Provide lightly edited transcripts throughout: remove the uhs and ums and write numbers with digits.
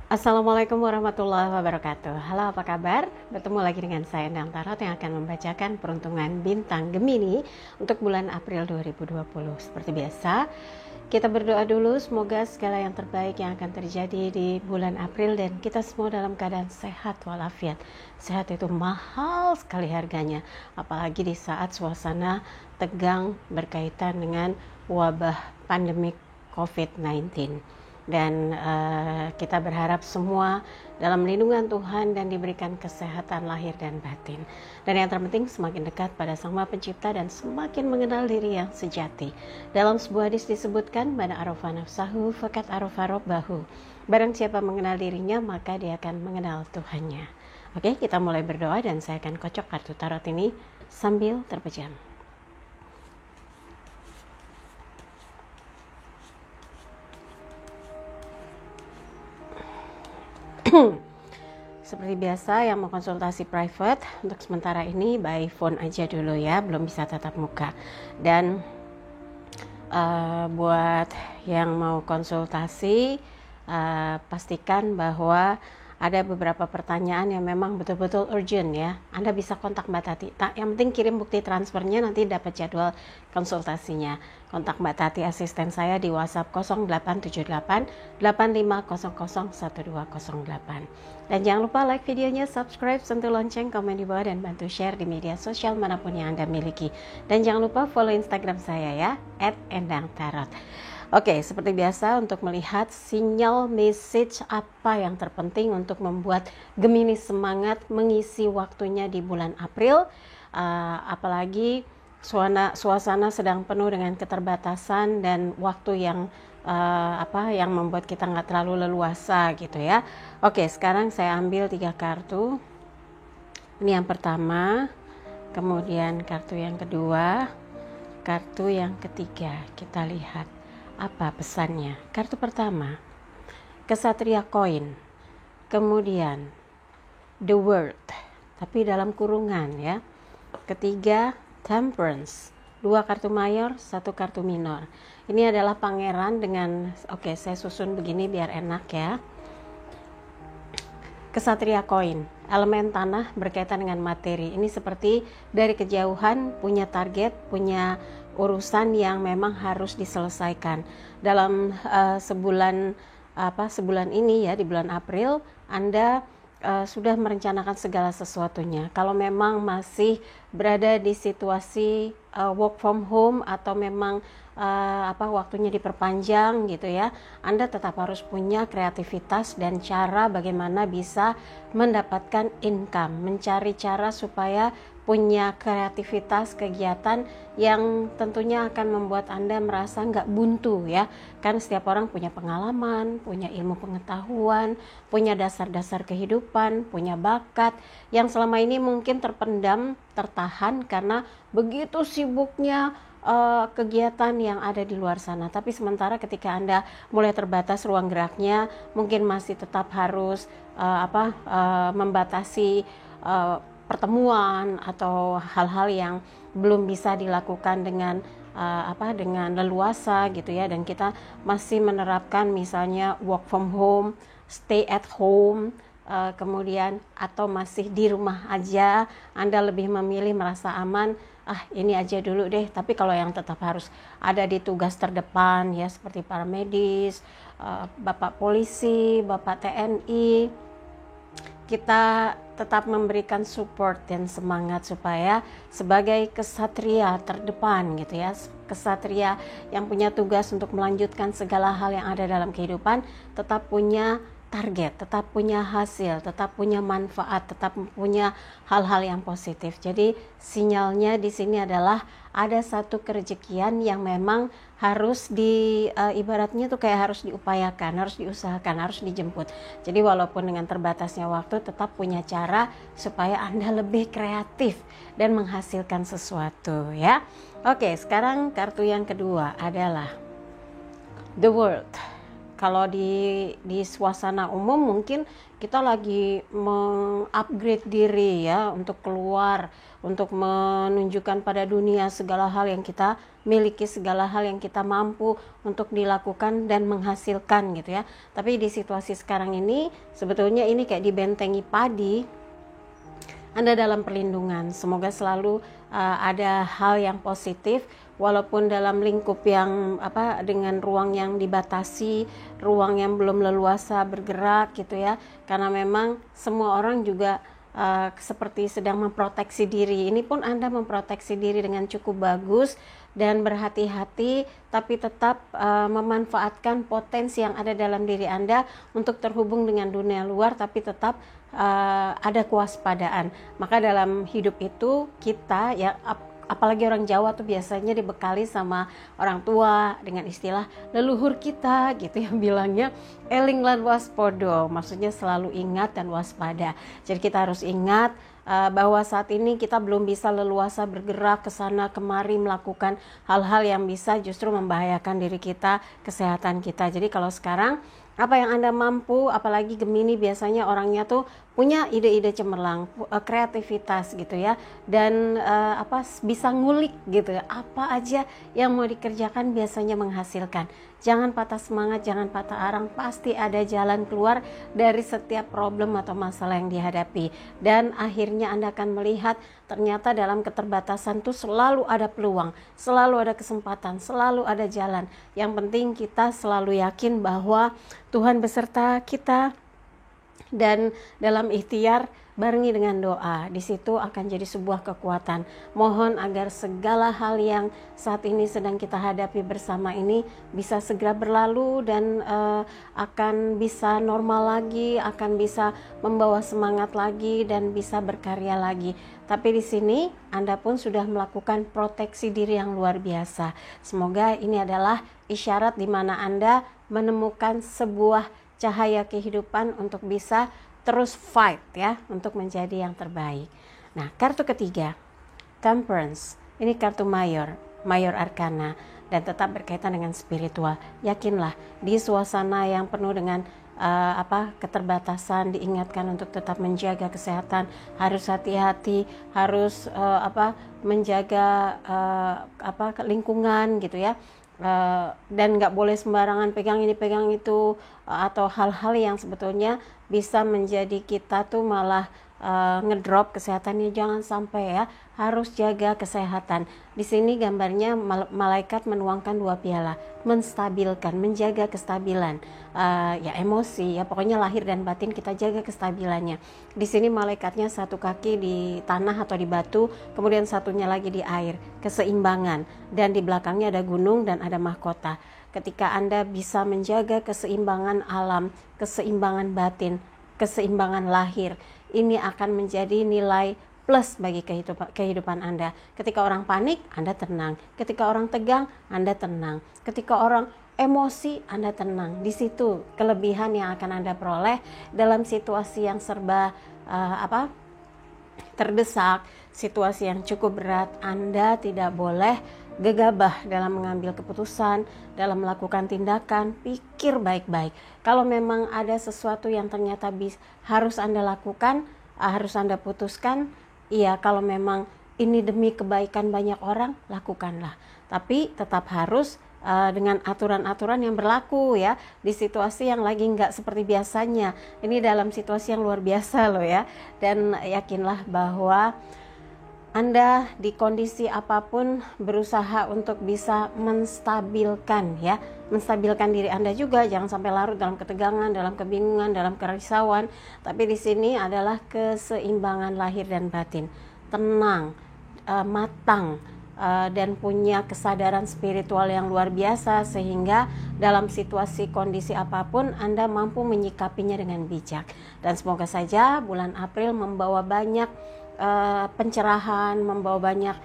Assalamualaikum warahmatullahi wabarakatuh. Halo, apa kabar? Bertemu lagi dengan saya Endang Tarot yang akan membacakan peruntungan bintang Gemini untuk bulan April 2020. Seperti biasa, kita berdoa dulu semoga segala yang terbaik yang akan terjadi di bulan April dan kita semua dalam keadaan sehat walafiat. Sehat itu mahal sekali harganya, apalagi di saat suasana tegang berkaitan dengan wabah pandemik COVID-19. Dan kita berharap semua dalam lindungan Tuhan dan diberikan kesehatan lahir dan batin. Dan yang terpenting semakin dekat pada Sang Maha Pencipta dan semakin mengenal diri yang sejati. Dalam sebuah hadis disebutkan, "Man arafa nafsahu faqad arafa rabbahu." Barang siapa mengenal dirinya, maka dia akan mengenal Tuhannya. Oke, kita mulai berdoa dan saya akan kocok kartu tarot ini sambil terpejam. Seperti biasa, yang mau konsultasi private untuk sementara ini by phone aja dulu ya, belum bisa tatap muka. Dan buat yang mau konsultasi, pastikan bahwa ada beberapa pertanyaan yang memang betul-betul urgent ya. Anda bisa kontak Mbak Tati. Yang penting kirim bukti transfernya, nanti dapat jadwal konsultasinya. Kontak Mbak Tati, asisten saya di WhatsApp 0878 8500 1208. Dan jangan lupa like videonya, subscribe, sentuh lonceng, komen di bawah, dan bantu share di media sosial manapun yang Anda miliki. Dan jangan lupa follow Instagram saya ya, @endangtarot. Oke, seperti biasa untuk melihat sinyal message apa yang terpenting untuk membuat Gemini semangat mengisi waktunya di bulan April, apalagi suasana sedang penuh dengan keterbatasan dan waktu yang yang membuat kita nggak terlalu leluasa gitu ya. Oke, sekarang saya ambil 3 kartu. Ini yang pertama, kemudian kartu yang kedua, kartu yang ketiga. Kita lihat apa pesannya. Kartu pertama, Kesatria Koin, kemudian The World, tapi dalam kurungan ya. Ketiga, Temperance, 2 kartu mayor, 1 kartu minor. Ini adalah pangeran dengan, oke, saya susun begini biar enak ya. Kesatria Koin, elemen tanah berkaitan dengan materi. Ini seperti dari kejauhan punya target, punya urusan yang memang harus diselesaikan dalam sebulan ini ya, di bulan April Anda sudah merencanakan segala sesuatunya. Kalau memang masih berada di situasi work from home atau memang waktunya diperpanjang gitu ya, Anda tetap harus punya kreativitas dan cara bagaimana bisa mendapatkan income, mencari cara supaya punya kreativitas kegiatan yang tentunya akan membuat Anda merasa nggak buntu ya. Kan setiap orang punya pengalaman, punya ilmu pengetahuan, punya dasar-dasar kehidupan, punya bakat yang selama ini mungkin terpendam, tertahan karena begitu sibuknya kegiatan yang ada di luar sana. Tapi sementara ketika Anda mulai terbatas ruang geraknya, mungkin masih tetap harus membatasi pertemuan atau hal-hal yang belum bisa dilakukan dengan dengan leluasa gitu ya, dan kita masih menerapkan misalnya work from home, stay at home, kemudian atau masih di rumah aja, Anda lebih memilih merasa aman, ini aja dulu deh. Tapi kalau yang tetap harus ada di tugas terdepan ya, seperti para medis, Bapak polisi, Bapak TNI, kita tetap memberikan support dan semangat supaya sebagai kesatria terdepan gitu ya, kesatria yang punya tugas untuk melanjutkan segala hal yang ada dalam kehidupan, tetap punya target, tetap punya hasil, tetap punya manfaat, tetap punya hal-hal yang positif. Jadi sinyalnya di sini adalah ada satu kerejekian yang memang harus ibaratnya tuh kayak harus diupayakan, harus diusahakan, harus dijemput. Jadi walaupun dengan terbatasnya waktu, tetap punya cara supaya Anda lebih kreatif dan menghasilkan sesuatu ya. Oke, sekarang kartu yang kedua adalah The World. Kalau di suasana umum mungkin kita lagi mengupgrade diri ya, untuk keluar, untuk menunjukkan pada dunia segala hal yang kita miliki segala hal yang kita mampu untuk dilakukan dan menghasilkan gitu ya. Tapi di situasi sekarang ini sebetulnya ini kayak dibentengi padi, Anda dalam perlindungan. Semoga selalu ada hal yang positif walaupun dalam lingkup yang dengan ruang yang dibatasi, ruang yang belum leluasa bergerak gitu ya. Karena memang semua orang juga seperti sedang memproteksi diri. Ini pun Anda memproteksi diri dengan cukup bagus dan berhati-hati, tapi tetap memanfaatkan potensi yang ada dalam diri Anda untuk terhubung dengan dunia luar, tapi tetap ada kewaspadaan. Maka dalam hidup itu kita ya, apalagi orang Jawa tuh biasanya dibekali sama orang tua dengan istilah leluhur kita gitu yang bilangnya eling lan waspodo, maksudnya selalu ingat dan waspada. Jadi kita harus ingat bahwa saat ini kita belum bisa leluasa bergerak ke sana kemari melakukan hal-hal yang bisa justru membahayakan diri kita, kesehatan kita. Jadi kalau sekarang apa yang Anda mampu, apalagi Gemini biasanya orangnya tuh punya ide-ide cemerlang, kreativitas gitu ya, dan bisa ngulik gitu ya, apa aja yang mau dikerjakan biasanya menghasilkan. Jangan patah semangat, jangan patah arang, pasti ada jalan keluar dari setiap problem atau masalah yang dihadapi. Dan akhirnya Anda akan melihat ternyata dalam keterbatasan tuh selalu ada peluang, selalu ada kesempatan, selalu ada jalan. Yang penting kita selalu yakin bahwa Tuhan beserta kita, dan dalam ikhtiar barengi dengan doa, di situ akan jadi sebuah kekuatan. Mohon agar segala hal yang saat ini sedang kita hadapi bersama ini bisa segera berlalu dan akan bisa normal lagi, akan bisa membawa semangat lagi dan bisa berkarya lagi. Tapi di sini Anda pun sudah melakukan proteksi diri yang luar biasa. Semoga ini adalah isyarat di mana Anda menemukan sebuah cahaya kehidupan untuk bisa terus fight ya, untuk menjadi yang terbaik. Nah, kartu ketiga, Temperance. Ini kartu mayor arkana dan tetap berkaitan dengan spiritual. Yakinlah di suasana yang penuh dengan keterbatasan, diingatkan untuk tetap menjaga kesehatan, harus hati-hati, harus menjaga lingkungan gitu ya. Dan nggak boleh sembarangan pegang ini pegang itu, atau hal-hal yang sebetulnya bisa menjadi kita tuh malah ngedrop kesehatannya. Jangan sampai ya, harus jaga kesehatan. Di sini gambarnya malaikat menuangkan 2 piala, menstabilkan, menjaga kestabilan ya emosi ya, pokoknya lahir dan batin kita jaga kestabilannya. Di sini malaikatnya satu kaki di tanah atau di batu, kemudian satunya lagi di air, keseimbangan, dan di belakangnya ada gunung dan ada mahkota. Ketika Anda bisa menjaga keseimbangan alam, keseimbangan batin, keseimbangan lahir, ini akan menjadi nilai plus bagi kehidupan Anda. Ketika orang panik, Anda tenang. Ketika orang tegang, Anda tenang. Ketika orang emosi, Anda tenang. Di situ kelebihan yang akan Anda peroleh dalam situasi yang serba terdesak, situasi yang cukup berat. Anda tidak boleh gegabah dalam mengambil keputusan, dalam melakukan tindakan. Pikir baik-baik. Kalau memang ada sesuatu yang ternyata harus Anda lakukan, harus Anda putuskan, iya, kalau memang ini demi kebaikan banyak orang, lakukanlah. Tapi tetap harus dengan aturan-aturan yang berlaku ya, di situasi yang lagi nggak seperti biasanya. Ini dalam situasi yang luar biasa loh ya. Dan yakinlah bahwa Anda di kondisi apapun berusaha untuk bisa menstabilkan ya, menstabilkan diri Anda juga. Jangan sampai larut dalam ketegangan, dalam kebingungan, dalam kerisauan. Tapi di sini adalah keseimbangan lahir dan batin, tenang, matang, dan punya kesadaran spiritual yang luar biasa, sehingga dalam situasi kondisi apapun Anda mampu menyikapinya dengan bijak. Dan semoga saja bulan April membawa banyak pencerahan, membawa banyak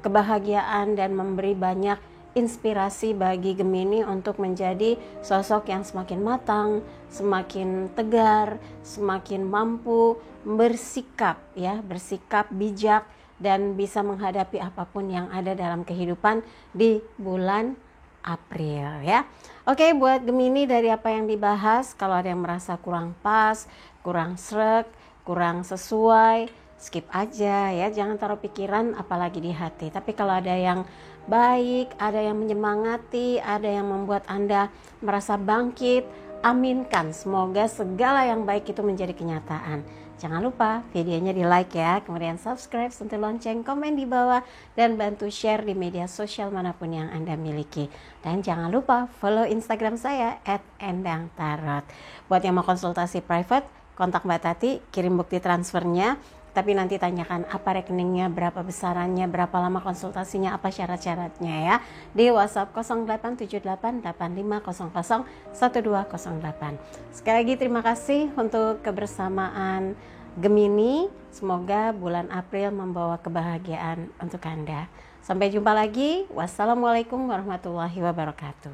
kebahagiaan, dan memberi banyak inspirasi bagi Gemini untuk menjadi sosok yang semakin matang, semakin tegar, semakin mampu bersikap ya, bersikap bijak dan bisa menghadapi apapun yang ada dalam kehidupan di bulan April ya. Oke, buat Gemini, dari apa yang dibahas, kalau ada yang merasa kurang pas, kurang sreg, kurang sesuai, skip aja ya, jangan taruh pikiran apalagi di hati. Tapi kalau ada yang baik, ada yang menyemangati, ada yang membuat Anda merasa bangkit. Aminkan, semoga segala yang baik itu menjadi kenyataan. Jangan lupa videonya di like ya, kemudian subscribe, sentuh lonceng, komen di bawah, dan bantu share di media sosial manapun yang Anda miliki. Dan jangan lupa follow Instagram saya @endangtarot. Buat yang mau konsultasi private, kontak Mbak Tati, kirim bukti transfernya. Tapi nanti tanyakan apa rekeningnya, berapa besarannya, berapa lama konsultasinya, apa syarat-syaratnya ya. Di WhatsApp 087885001208. Sekali lagi terima kasih untuk kebersamaan Gemini. Semoga bulan April membawa kebahagiaan untuk Anda. Sampai jumpa lagi. Wassalamualaikum warahmatullahi wabarakatuh.